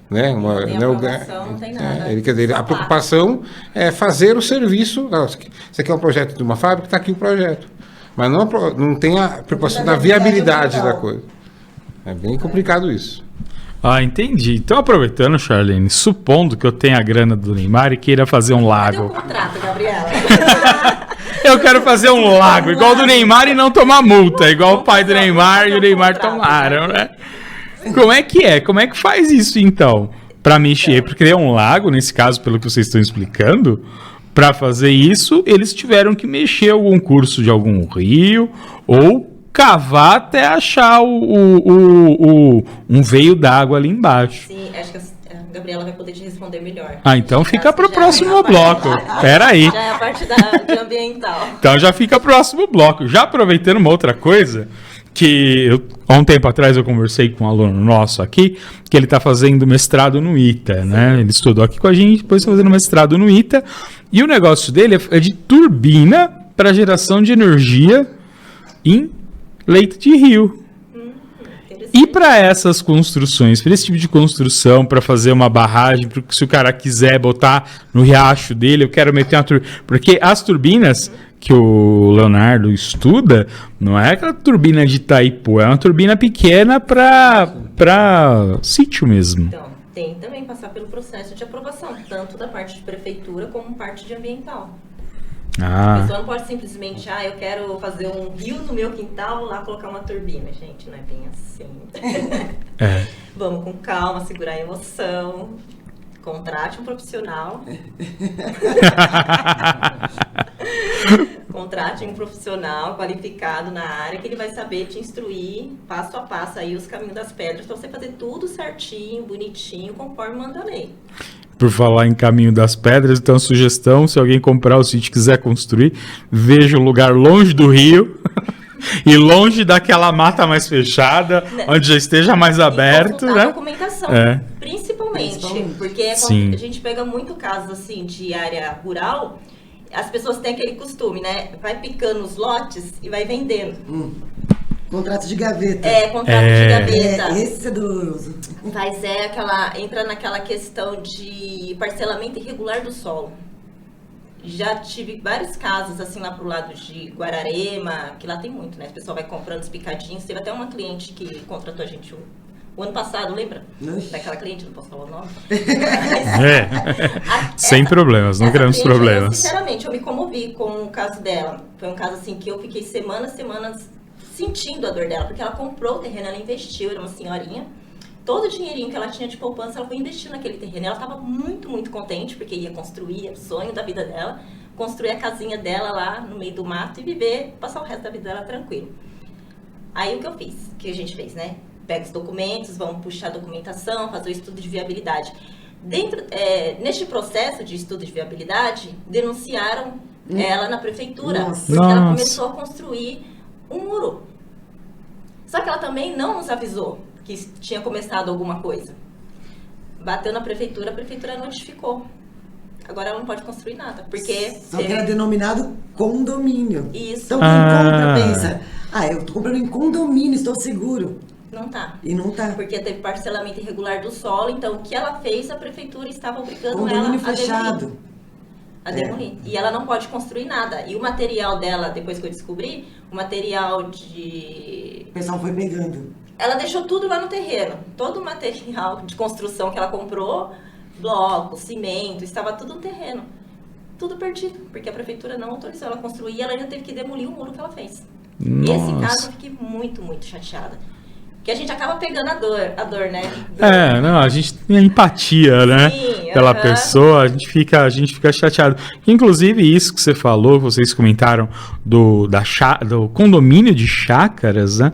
Né? Não tem aprovação, não tem nada. Quer dizer, a preocupação é fazer o serviço. Você quer um projeto de uma fábrica, está aqui o projeto. Mas não tem a preocupação da viabilidade da coisa. É bem complicado isso. Entendi. Então, aproveitando, Charlene, supondo que eu tenha a grana do Neymar e queira fazer um Cadê o lago. contrato, Gabriela? Eu quero fazer um lago igual o do Neymar e não tomar multa, igual o pai do Neymar e o Neymar tomaram, né? Como é que é? Como é que faz isso, então? Para mexer, para criar um lago, nesse caso, pelo que vocês estão explicando, para fazer isso, eles tiveram que mexer algum curso de algum rio ou cavar até achar um veio d'água ali embaixo. Sim, acho que a Gabriela vai poder te responder melhor. Então fica Acho pro que já próximo é a parte- bloco. Pera aí. Já é a parte de ambiental. Então já fica próximo bloco. Já aproveitando uma outra coisa, que há um tempo atrás eu conversei com um aluno nosso aqui, que ele está fazendo mestrado no ITA, né? Ele estudou aqui com a gente, depois está fazendo mestrado no ITA, e o negócio dele é de turbina para geração de energia em leito de rio. E para essas construções, para esse tipo de construção, para fazer uma barragem, se o cara quiser botar no riacho dele, eu quero meter uma turbina. Porque as turbinas que o Leonardo estuda não é aquela turbina de Itaipu, é uma turbina pequena para sítio mesmo. Então, tem também passar pelo processo de aprovação, tanto da parte de prefeitura como parte de ambiental. A pessoa não pode simplesmente, eu quero fazer um rio no meu quintal, lá colocar uma turbina. Gente, não é bem assim. Vamos com calma, segurar a emoção. Contrate um profissional. Contrate um profissional qualificado na área que ele vai saber te instruir passo a passo aí os caminhos das pedras para você fazer tudo certinho, bonitinho, conforme manda a lei. Por falar em caminho das pedras, então sugestão, se alguém comprar o sítio e quiser construir, veja um lugar longe do rio e longe daquela mata mais fechada, onde já esteja mais aberto, né? A documentação, principalmente, porque a gente pega muito casos assim de área rural, as pessoas têm aquele costume, né? Vai picando os lotes e vai vendendo. Contrato de gaveta. Contrato de gaveta. Esse é doloroso. Mas entra naquela questão de parcelamento irregular do solo. Já tive vários casos, assim, lá pro lado de Guararema, que lá tem muito, né? O pessoal vai comprando os picadinhos. Teve até uma cliente que contratou a gente o ano passado, lembra? Daquela cliente, não posso falar o nome. Sem problemas, não queremos problemas. Sinceramente, eu me comovi com o caso dela. Foi um caso, assim, que eu fiquei semanas sentindo a dor dela, porque ela comprou o terreno, ela investiu, era uma senhorinha. Todo o dinheirinho que ela tinha de poupança, ela foi investir naquele terreno. Ela estava muito, muito contente, porque ia construir, era o sonho da vida dela, construir a casinha dela lá no meio do mato e viver, passar o resto da vida dela tranquilo. Aí o que a gente fez, né? Pega os documentos, vamos puxar a documentação, fazer o estudo de viabilidade. Neste processo de estudo de viabilidade, denunciaram ela na prefeitura, porque ela começou a construir um muro. Só que ela também não nos avisou que tinha começado alguma coisa. Bateu na prefeitura, a prefeitura notificou. Agora ela não pode construir nada, porque... Só que era denominado condomínio. Isso. Então quem compra pensa, eu tô comprando em condomínio, estou seguro. Não tá. E não tá. Porque teve parcelamento irregular do solo, então o que ela fez, a prefeitura estava obrigando condomínio ela fechado. a demolir. E ela não pode construir nada. E o material dela, depois que eu descobri, o material de... O pessoal foi pegando. Ela deixou tudo lá no terreno. Todo o material de construção que ela comprou, bloco, cimento, estava tudo no terreno. Tudo perdido, porque a prefeitura não autorizou ela a construir e ela ainda teve que demolir o muro que ela fez. Nossa. E esse caso eu fiquei muito, muito chateada. Porque a gente acaba pegando a dor, né? A gente tem empatia, né? Sim, pela pessoa, a gente fica chateado. Inclusive, isso que você falou, vocês comentaram do condomínio de chácaras, né?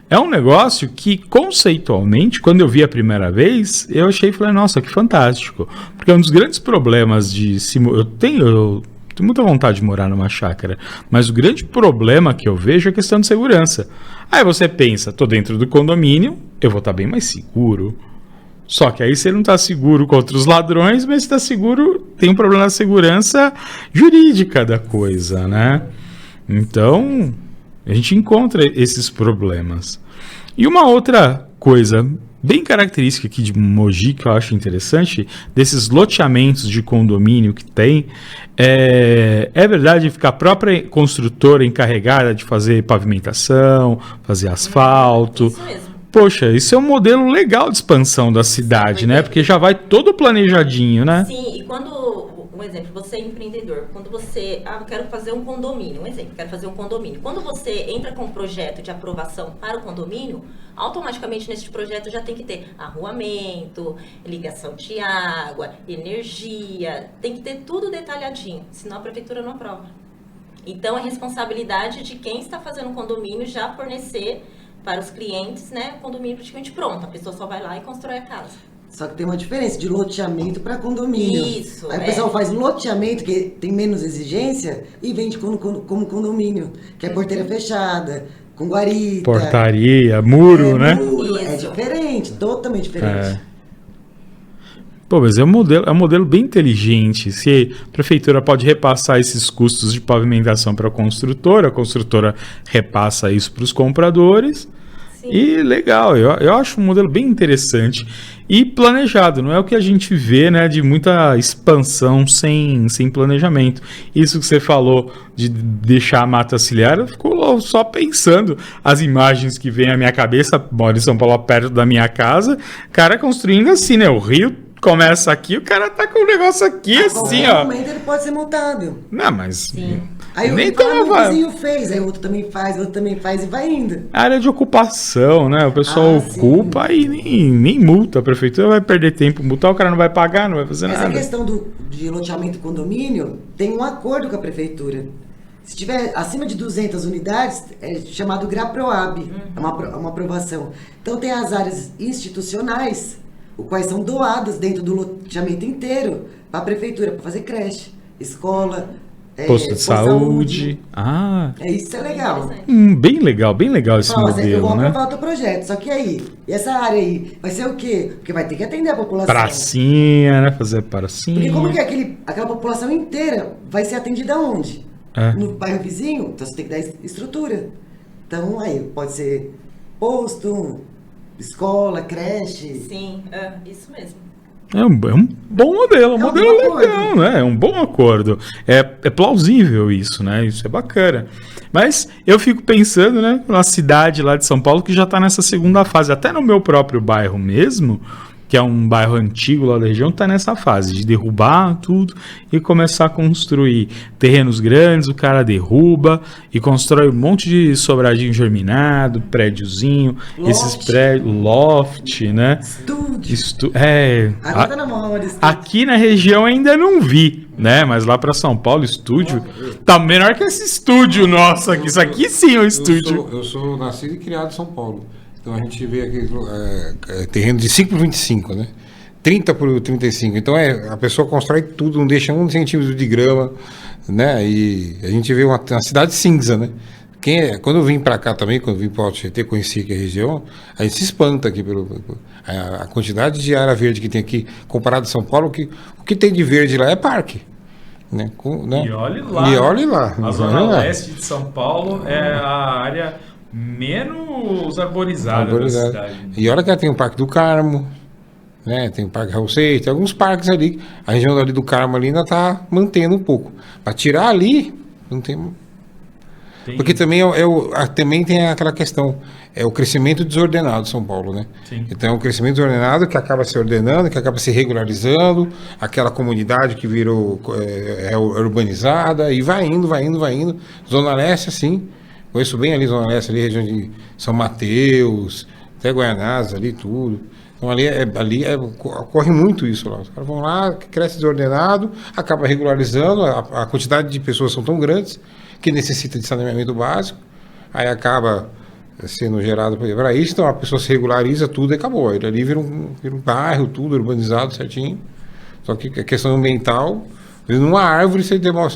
É um negócio que, conceitualmente, quando eu vi a primeira vez, eu falei, nossa, que fantástico. Porque um dos grandes problemas eu tenho muita vontade de morar numa chácara, mas o grande problema que eu vejo é a questão de segurança. Aí você pensa, tô dentro do condomínio, eu vou estar bem mais seguro. Só que aí você não está seguro contra os ladrões, mas está seguro, tem um problema de segurança jurídica da coisa, né? Então, a gente encontra esses problemas. E uma outra coisa bem característica aqui de Mogi, que eu acho interessante, desses loteamentos de condomínio que tem, é verdade que a própria construtora encarregada de fazer pavimentação, fazer asfalto. Isso mesmo. Poxa, isso é um modelo legal de expansão da cidade, né? Porque já vai todo planejadinho, né? Sim, e um exemplo, você é empreendedor, quando você, eu quero fazer um condomínio, Quando você entra com um projeto de aprovação para o condomínio, automaticamente nesse projeto já tem que ter arruamento, ligação de água, energia, tem que ter tudo detalhadinho, senão a prefeitura não aprova. Então é responsabilidade de quem está fazendo o condomínio já fornecer para os clientes, né, o condomínio praticamente pronto, a pessoa só vai lá e constrói a casa. Só que tem uma diferença de loteamento para condomínio. Isso. Aí o pessoal faz loteamento, que tem menos exigência, e vende como condomínio, que é porteira fechada, com guarita. Portaria, muro, né? Muro, é diferente, totalmente diferente. Pô, mas é um modelo bem inteligente. Se a prefeitura pode repassar esses custos de pavimentação para a construtora repassa isso para os compradores. Sim. Sim. E legal, eu acho um modelo bem interessante e planejado, não é o que a gente vê, né, de muita expansão sem planejamento. Isso que você falou de deixar a mata ciliar, eu fico só pensando as imagens que vem à minha cabeça, moro em São Paulo, perto da minha casa, cara construindo assim, né, o rio começa aqui, o cara tá com o negócio aqui assim, qualquer ó. momento ele pode ser multado. Não, mas Sim. Aí nem o cara tava. o vizinho fez, aí outro também faz, outro também faz e vai indo. Área de ocupação, né? O pessoal Sim. ocupa e nem multa. A prefeitura vai perder tempo, multar, o cara não vai pagar, não vai fazer Essa nada. questão de loteamento e condomínio tem um acordo com a prefeitura. Se tiver acima de 200 unidades, é chamado GRAPROAB, é uma aprovação. Então tem as áreas institucionais, os quais são doadas dentro do loteamento inteiro para a prefeitura, para fazer creche, escola, Posto de saúde. Ah, Isso é legal. bem legal esse Fala, eu vou modelo, né? aprovar o teu projeto, só que aí, e essa área aí, vai ser o quê? Porque vai ter que atender a população. Pracinha, né? Fazer Porque pracinha. como que aquela população inteira vai ser atendida onde? É. No bairro vizinho? Então você tem que dar estrutura. Então aí pode ser posto, escola, creche. Sim, isso mesmo. É um bom modelo, um É um modelo bom legal, acordo. né? É um bom acordo. É plausível isso, né? Isso é bacana. Mas eu fico pensando, né? Na cidade lá de São Paulo que já está nessa segunda fase. Até no meu próprio bairro mesmo, que é um bairro antigo lá da região, está nessa fase de derrubar tudo e começar a construir terrenos grandes, o cara derruba e constrói um monte de sobradinho germinado, prédiozinho, esses prédios, loft, né? Estúdio. Agora tá na moda. Estúdio. Aqui na região ainda não vi, né? Mas lá para São Paulo, estúdio tá menor que esse estúdio nosso aqui. Isso aqui sim é um estúdio. Eu sou nascido e criado em São Paulo. Então a gente vê aqui terreno de 5 por 25, né? 30 por 35. Então a pessoa constrói tudo, não deixa 1 centímetro de grama, né? E a gente vê uma cidade cinza, né? Quando eu vim para cá também, quando eu vim para o Alto Tietê, conheci aqui a região, a gente se espanta aqui a quantidade de área verde que tem aqui, comparado a São Paulo, o que tem de verde lá é parque. Né? E olhe lá. E olhe lá. A zona leste de São Paulo é a área menos arborizada da cidade. E olha que ela tem o Parque do Carmo, né? Tem o Parque Raul Seixas, tem alguns parques ali. A região ali do Carmo ali ainda está mantendo um pouco. Para tirar ali, não tem... Porque também também tem aquela questão, é o crescimento desordenado de São Paulo, né? Sim. Então é um crescimento desordenado que acaba se ordenando, que acaba se regularizando, aquela comunidade que virou urbanizada e vai indo. Zona Leste, assim, conheço bem ali Zona Leste, ali região de São Mateus, até Guaianazes ali, tudo. Então ocorre muito isso lá. Os caras vão lá, cresce desordenado, acaba regularizando, a quantidade de pessoas são tão grandes que necessita de saneamento básico, aí acaba sendo gerado para isso, então a pessoa se regulariza tudo e acabou. Ele ali vira um bairro, tudo urbanizado certinho. Só que a questão ambiental, numa árvore você demora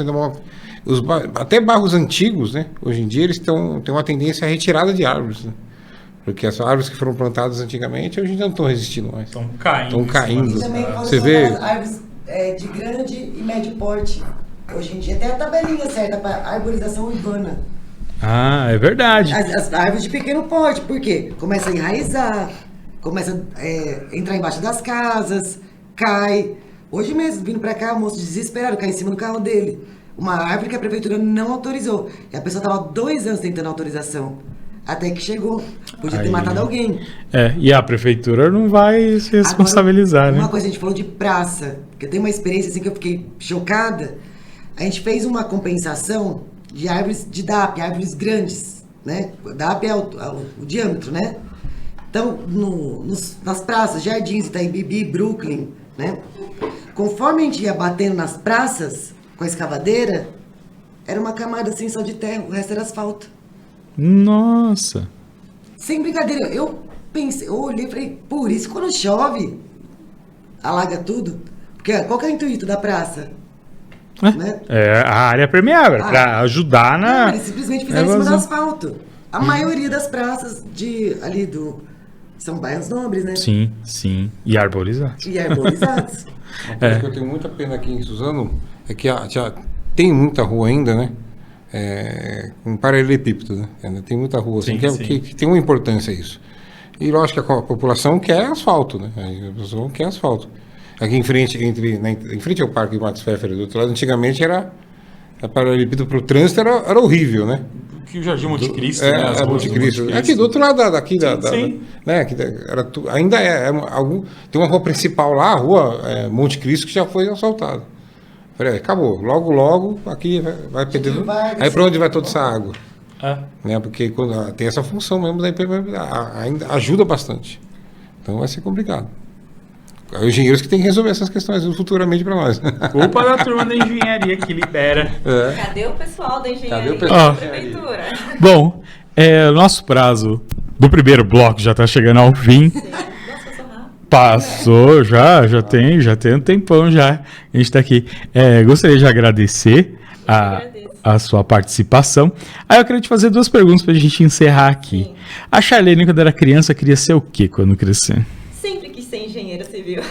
até bairros antigos, né? Hoje em dia eles têm uma tendência à retirada de árvores, né? Porque as árvores que foram plantadas antigamente hoje não estão resistindo mais. Estão caindo. E também quando Você são vê? aquelas árvores de grande e médio porte. Hoje em dia tem a tabelinha certa para arborização urbana. Ah, é verdade. As árvores de pequeno porte, por quê? Começa a enraizar, começa a entrar embaixo das casas, cai. Hoje mesmo, vindo pra cá, o moço desesperado, cai em cima do carro dele. Uma árvore que a prefeitura não autorizou. E a pessoa estava 2 anos tentando autorização. Até que chegou. Podia ter Aí. matado alguém. E a prefeitura não vai se responsabilizar, Agora, né? uma coisa, a gente falou de praça, que eu tenho uma experiência assim que eu fiquei chocada. A gente fez uma compensação de árvores de DAP, árvores grandes, né? DAP é o diâmetro, né? Então, nas praças, Jardins, Itaim-Bibi, Brooklyn, né? Conforme a gente ia batendo nas praças com a escavadeira, era uma camada assim só de terra, o resto era asfalto. Nossa. Sem brincadeira, eu pensei, eu olhei e falei, por isso quando chove, alaga tudo. Porque qual que é o intuito da praça? Né? É a área permeável, para ajudar na. Não, eles simplesmente fizeram em cima do asfalto. A maioria das praças são bairros nobres, né? Sim. E arborizados. E arborizados. Uma coisa que eu tenho muita pena aqui em Suzano é que tem muita rua ainda, né? com paralelepípedo, né? Ainda tem muita rua assim, Sim, sim. que tem uma importância isso. E lógico que a população quer asfalto, né? A população quer asfalto. Aqui em frente, em frente ao Parque Max Pfeffer, do outro lado, antigamente era paralelepípedo para o trânsito, era horrível, né? Que o Jardim Monte Cristo, né? As É ruas Monte do Cristo. Aqui do outro lado Sim. né? Ainda tem uma rua principal lá, a rua Monte Cristo, que já foi asfaltada. Falei, acabou. Logo, aqui vai perdendo. Aí para onde vai toda essa água? Né? Porque tem essa função mesmo da impermeabilidade, ainda ajuda bastante. Então vai ser complicado. Os engenheiros que têm que resolver essas questões futuramente para nós. Culpa da turma da engenharia que libera. Cadê o pessoal da engenharia? Cadê o pessoal da prefeitura? Bom, o nosso prazo do primeiro bloco já está chegando ao fim. Nossa, passou rápido. Passou, já tem um tempão já. A gente está aqui. Gostaria de agradecer a sua participação. Aí eu queria te fazer 2 perguntas para a gente encerrar aqui. Sim. A Charlene, quando era criança, queria ser o quê quando crescer? Sempre quis ser engenheira civil.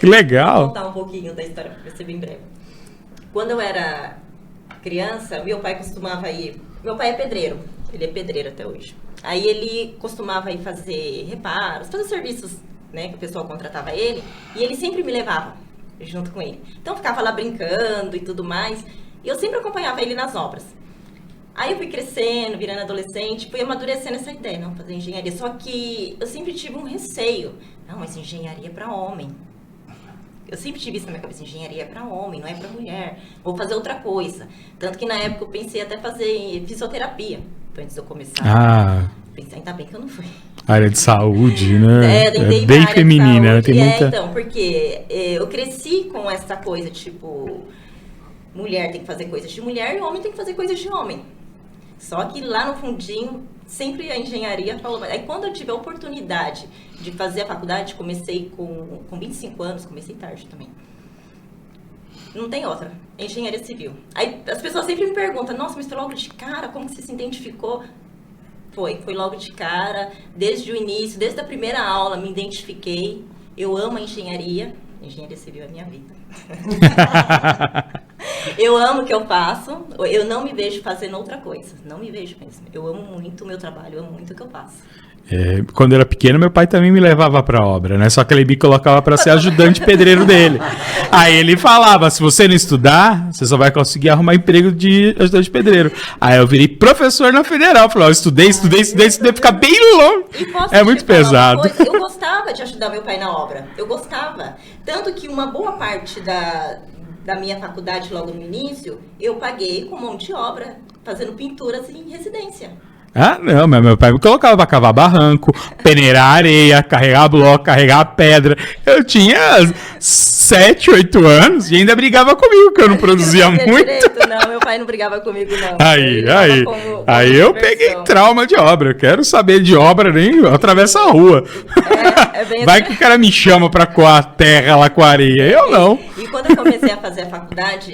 Que legal! Vou contar um pouquinho da história para ser bem breve. Quando eu era criança, meu pai costumava ir... Meu pai é pedreiro, ele é pedreiro até hoje. Aí ele costumava ir fazer reparos, fazer serviços, né, que o pessoal contratava ele, e ele sempre me levava junto com ele. Então eu ficava lá brincando e tudo mais, e eu sempre acompanhava ele nas obras. Aí eu fui crescendo, virando adolescente, fui amadurecendo essa ideia, não, fazer engenharia. Só que eu sempre tive um receio. Não, mas engenharia é para homem. Eu sempre tive isso na minha cabeça, engenharia é para homem, não é para mulher. Vou fazer outra coisa. Tanto que na época eu pensei até fazer fisioterapia, antes de eu começar. Pensei, ainda bem que eu não fui. Área de saúde, né? Tentei Bem área de feminina, saúde. tem muita... Então, porque eu cresci com essa coisa, tipo, mulher tem que fazer coisas de mulher e homem tem que fazer coisas de homem. Só que lá no fundinho, sempre a engenharia falou... Aí quando eu tive a oportunidade de fazer a faculdade, comecei com 25 anos, comecei tarde também. Não tem outra, é engenharia civil. Aí as pessoas sempre me perguntam, nossa, mas foi logo de cara, como que você se identificou? Foi logo de cara, desde o início, desde a primeira aula, me identifiquei. Eu amo a engenharia civil é a minha vida. Eu amo o que eu faço, eu não me vejo fazendo outra coisa, não me vejo mesmo. Eu amo muito o meu trabalho, eu amo muito o que eu faço. Quando eu era pequeno, meu pai também me levava pra obra, né? Só que ele me colocava pra ser ajudante pedreiro dele. Aí ele falava, se você não estudar, você só vai conseguir arrumar emprego de ajudante pedreiro. Aí eu virei professor na Federal. Falei, eu estudei, ficar bem longo. É muito pesado. Eu gostava de ajudar meu pai na obra, eu gostava. Tanto que uma boa parte da minha faculdade logo no início, eu paguei com mão de obra, fazendo pinturas em residência. Não, meu pai me colocava pra cavar barranco, peneirar areia, carregar bloco, carregar pedra. Eu tinha 7, 8 anos e ainda brigava comigo, que eu não produzia muito. Direito, não, meu pai não brigava comigo, não. Aí eu peguei trauma de obra. Eu quero saber de obra, nem atravesso a rua. Vai que o cara me chama pra coar a terra lá com a areia. Eu não. E quando eu comecei a fazer a faculdade,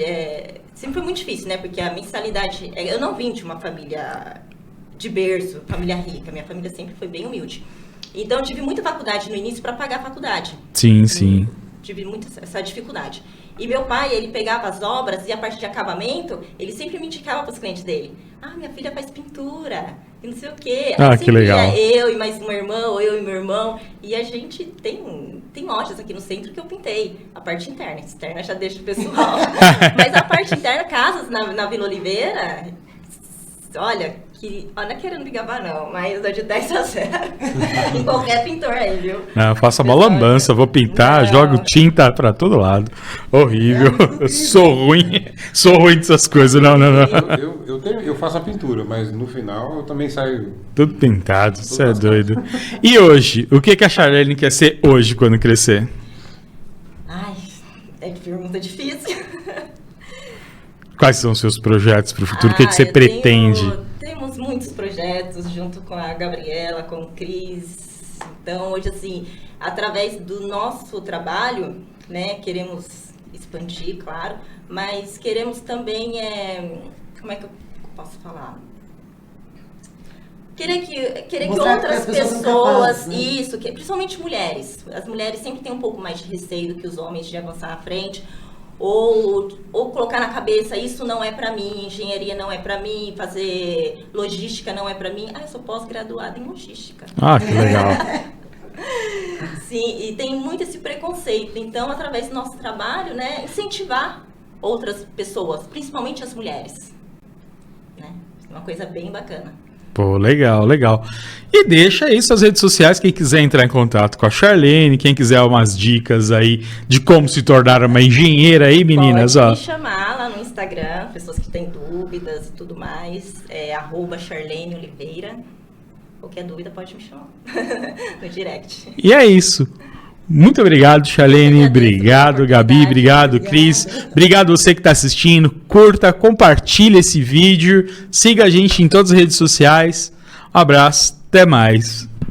sempre foi muito difícil, né? Porque a mensalidade... Eu não vim de uma família... de berço, família rica. Minha família sempre foi bem humilde. Então, eu tive muita faculdade no início para pagar a faculdade. Sim. Tive muita essa dificuldade. E meu pai, ele pegava as obras e a parte de acabamento, ele sempre me indicava para os clientes dele. Minha filha faz pintura, e não sei o quê. Que legal. Eu e mais uma irmã, ou eu e meu irmão. E a gente tem lojas aqui no centro que eu pintei. A parte interna. Externa já deixa o pessoal. Mas a parte interna, casas na Vila Oliveira... Olha, não é querendo me gabar não, mas eu dou de 10-0 em qualquer pintor aí, viu? Não, faça uma lambança, vou pintar, jogo tinta pra todo lado. Horrível, eu sou ruim dessas coisas, não. Eu faço a pintura, mas no final eu também saio... Tudo pintado, você é doido. E hoje, o que a Charlene quer ser hoje quando crescer? É que pergunta difícil. Quais são os seus projetos para o futuro? O que você pretende? Temos muitos projetos junto com a Gabriela, com o Cris. Então, hoje, assim, através do nosso trabalho, né, queremos expandir, claro, mas queremos também, como é que eu posso falar? Querer que outras pessoas, capazes, né? Principalmente mulheres. As mulheres sempre têm um pouco mais de receio do que os homens de avançar à frente. ou colocar na cabeça, isso não é para mim, engenharia não é para mim, fazer logística não é para mim. Eu sou pós-graduada em logística. Ah, que legal. Sim, e tem muito esse preconceito. Então, através do nosso trabalho, né, incentivar outras pessoas, principalmente as mulheres. Né? Uma coisa bem bacana. Pô, legal, legal. E deixa aí suas redes sociais, quem quiser entrar em contato com a Charlene, quem quiser umas dicas aí de como se tornar uma engenheira aí, meninas, Pode ó. me chamar lá no Instagram, pessoas que têm dúvidas e tudo mais, @Charlene Oliveira. Qualquer dúvida pode me chamar no direct. E é isso. Muito obrigado, Charlene. Obrigado, Gabi. Obrigado, Cris. Obrigado você que está assistindo. Curta, compartilhe esse vídeo. Siga a gente em todas as redes sociais. Um abraço. Até mais.